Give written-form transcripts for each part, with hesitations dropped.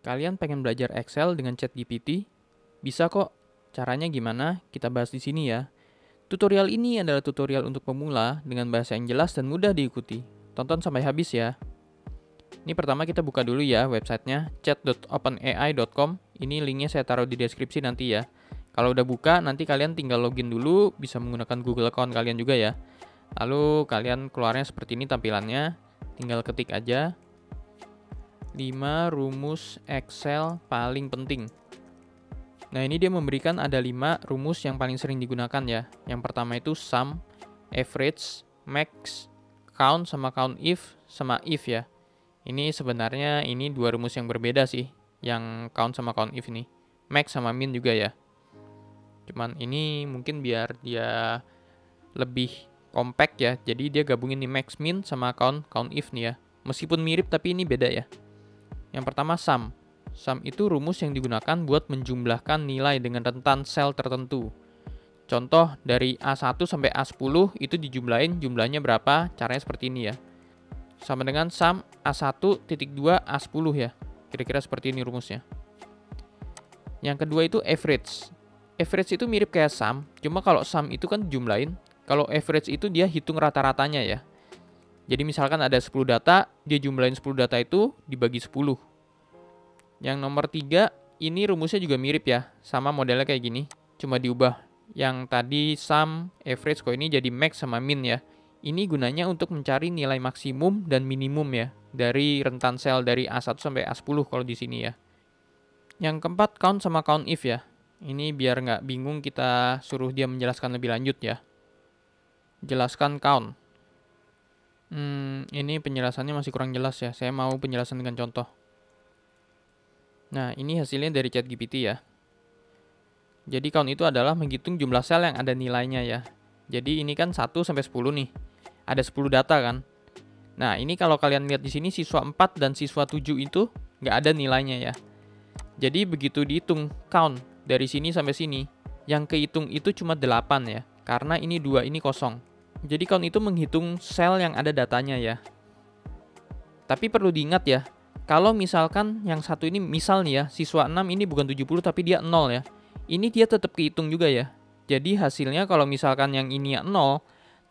Kalian pengen belajar Excel dengan ChatGPT? Bisa kok. Caranya gimana? Kita bahas di sini ya. Tutorial ini adalah tutorial untuk pemula dengan bahasa yang jelas dan mudah diikuti. Tonton sampai habis ya. Ini pertama kita buka dulu ya websitenya chat.openai.com. Ini linknya saya taruh di deskripsi nanti ya. Kalau udah buka, nanti kalian tinggal login dulu, bisa menggunakan Google account kalian juga ya. Lalu kalian keluarnya seperti ini tampilannya. Tinggal ketik aja 5 rumus Excel paling penting. Nah, ini dia memberikan ada 5 rumus yang paling sering digunakan ya. Yang pertama itu sum, average, max, count sama count if sama if ya. Ini sebenarnya ini 2 rumus yang berbeda sih, yang count sama count if ini. Max sama min juga ya. Cuman ini mungkin biar dia lebih compact ya. Jadi dia gabungin nih max min sama count if nih ya. Meskipun mirip tapi ini beda ya. Yang pertama sum. Sum itu rumus yang digunakan buat menjumlahkan nilai dengan rentan sel tertentu. Contoh dari A1 sampai A10 itu dijumlahin jumlahnya berapa, caranya seperti ini ya. Sama dengan sum A1.2 A10 ya. Kira-kira seperti ini rumusnya. Yang kedua itu average. Average itu mirip kayak sum, cuma kalau sum itu kan dijumlahin. Kalau average itu dia hitung rata-ratanya ya. Jadi misalkan ada 10 data, dia jumlahin 10 data itu dibagi 10. Yang nomor 3, ini rumusnya juga mirip ya, sama modelnya kayak gini, cuma diubah. Yang tadi sum, average, kok ini jadi max sama min ya. Ini gunanya untuk mencari nilai maksimum dan minimum ya, dari rentan sel dari A1 sampai A10 kalau di sini ya. Yang keempat, count sama count if ya. Ini biar nggak bingung kita suruh dia menjelaskan lebih lanjut ya. Jelaskan count. Ini penjelasannya masih kurang jelas ya. Saya mau penjelasan dengan contoh. Nah, ini hasilnya dari ChatGPT ya. Jadi count itu adalah menghitung jumlah sel yang ada nilainya ya. Jadi ini kan 1 sampai 10 nih. Ada 10 data kan. Nah, ini kalau kalian lihat di sini siswa 4 dan siswa 7 itu nggak ada nilainya ya. Jadi begitu dihitung count dari sini sampai sini, yang kehitung itu cuma 8 ya. Karena ini 2, ini kosong. Jadi count itu menghitung sel yang ada datanya ya. Tapi perlu diingat ya, kalau misalkan yang satu ini misal nih ya, siswa 6 ini bukan 70 tapi dia 0 ya. Ini dia tetap kehitung juga ya. Jadi hasilnya kalau misalkan yang ini 0,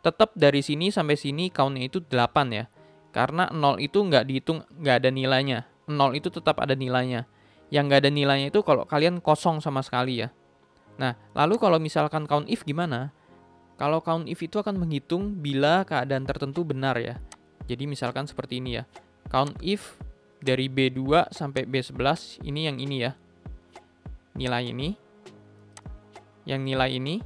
tetap dari sini sampai sini count-nya itu 8 ya. Karena 0 itu nggak dihitung, nggak ada nilainya. 0 itu tetap ada nilainya. Yang nggak ada nilainya itu kalau kalian kosong sama sekali ya. Nah, lalu kalau misalkan count if gimana? Kalau count if itu akan menghitung bila keadaan tertentu benar ya. Jadi misalkan seperti ini ya. Count if dari B2 sampai B11 ini yang ini ya. Nilai ini. Yang nilai ini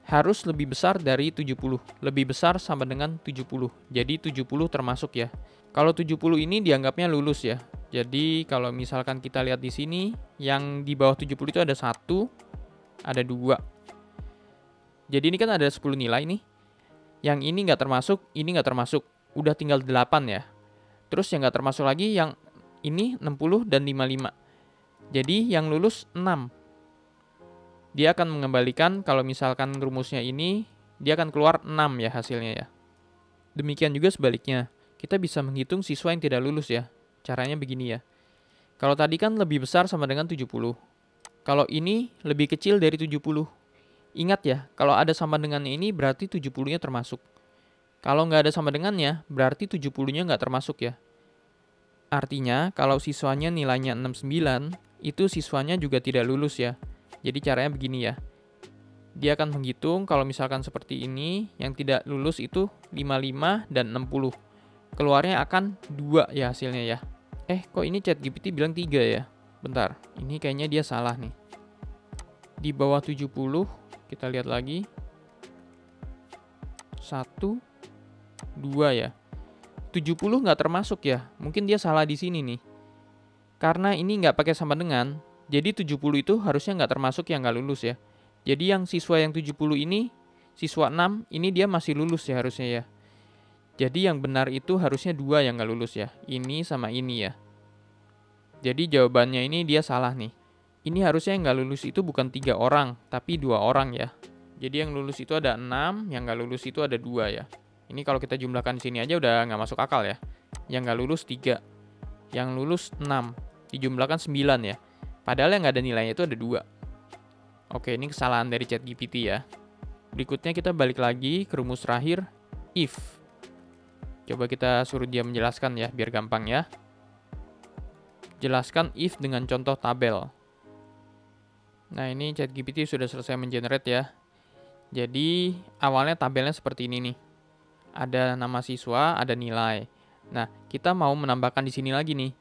harus lebih besar dari 70. Lebih besar sama dengan 70. Jadi 70 termasuk ya. Kalau 70 ini dianggapnya lulus ya. Jadi kalau misalkan kita lihat di sini, yang di bawah 70 itu ada 1, ada 2. Jadi ini kan ada 10 nilai nih. Yang ini nggak termasuk, ini nggak termasuk. Udah tinggal 8 ya. Terus yang nggak termasuk lagi yang ini 60 dan 55. Jadi yang lulus 6. Dia akan mengembalikan kalau misalkan rumusnya ini, dia akan keluar 6 ya hasilnya ya. Demikian juga sebaliknya. Kita bisa menghitung siswa yang tidak lulus ya. Caranya begini ya. Kalau tadi kan lebih besar sama dengan 70. Kalau ini lebih kecil dari 70. Ingat ya, kalau ada sama dengannya ini berarti 70-nya termasuk. Kalau nggak ada sama dengannya, berarti 70-nya nggak termasuk ya. Artinya, kalau siswanya nilainya 69, itu siswanya juga tidak lulus ya. Jadi caranya begini ya. Dia akan menghitung kalau misalkan seperti ini, yang tidak lulus itu 55 dan 60. Keluarnya akan 2 ya hasilnya ya. Kok ini ChatGPT bilang 3 ya? Bentar, ini kayaknya dia salah nih. Di bawah 70, kita lihat lagi. 1, 2 ya. 70 nggak termasuk ya. Mungkin dia salah di sini nih. Karena ini nggak pakai sama dengan, jadi 70 itu harusnya nggak termasuk yang nggak lulus ya. Jadi yang siswa yang 70 ini, siswa 6, ini dia masih lulus ya harusnya ya. Jadi yang benar itu harusnya 2 yang nggak lulus ya. Ini sama ini ya. Jadi jawabannya ini dia salah nih. Ini harusnya yang nggak lulus itu bukan 3 orang, tapi 2 orang ya. Jadi yang lulus itu ada 6, yang nggak lulus itu ada 2 ya. Ini kalau kita jumlahkan di sini aja udah nggak masuk akal ya. Yang nggak lulus 3. Yang lulus 6. Dijumlahkan 9 ya. Padahal yang nggak ada nilainya itu ada 2. Oke, ini kesalahan dari ChatGPT ya. Berikutnya kita balik lagi ke rumus terakhir, if. Coba kita suruh dia menjelaskan ya, biar gampang ya. Jelaskan if dengan contoh tabel. Nah, ini ChatGPT sudah selesai mengenerate ya. Jadi, awalnya tabelnya seperti ini nih. Ada nama siswa, ada nilai. Nah, kita mau menambahkan di sini lagi nih.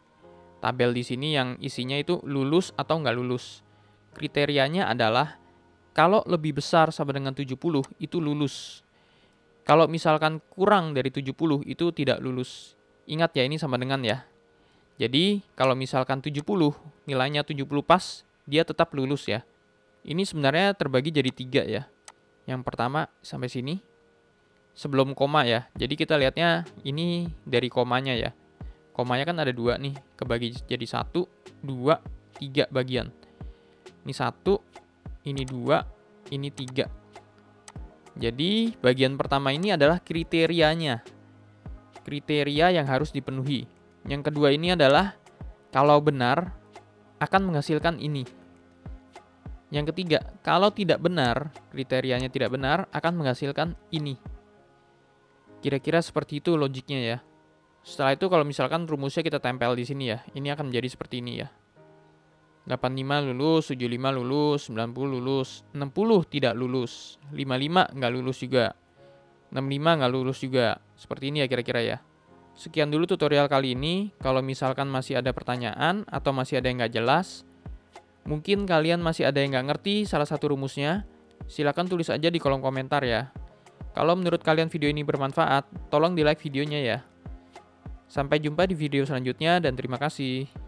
Tabel di sini yang isinya itu lulus atau nggak lulus. Kriterianya adalah kalau lebih besar sama dengan 70 itu lulus. Kalau misalkan kurang dari 70 itu tidak lulus. Ingat ya, ini sama dengan ya. Jadi kalau misalkan 70 nilainya 70 pas, dia tetap lulus ya. Ini sebenarnya terbagi jadi 3 ya. Yang pertama sampai sini. Sebelum koma ya. Jadi kita lihatnya ini dari komanya ya. Komanya kan ada 2 nih. Kebagi jadi 1, 2, 3 bagian. Ini 1, ini 2, ini 3. Jadi, bagian pertama ini adalah kriterianya. Kriteria yang harus dipenuhi. Yang kedua ini adalah, kalau benar, akan menghasilkan ini. Yang ketiga, kalau tidak benar, kriterianya tidak benar, akan menghasilkan ini. Kira-kira seperti itu logiknya ya. Setelah itu kalau misalkan rumusnya kita tempel di sini ya, ini akan menjadi seperti ini ya. 85 lulus, 75 lulus, 90 lulus, 60 tidak lulus, 55 nggak lulus juga, 65 nggak lulus juga. Seperti ini ya kira-kira ya. Sekian dulu tutorial kali ini. Kalau misalkan masih ada pertanyaan atau masih ada yang nggak jelas, mungkin kalian masih ada yang nggak ngerti salah satu rumusnya, silakan tulis aja di kolom komentar ya. Kalau menurut kalian video ini bermanfaat, tolong di like videonya ya. Sampai jumpa di video selanjutnya dan terima kasih.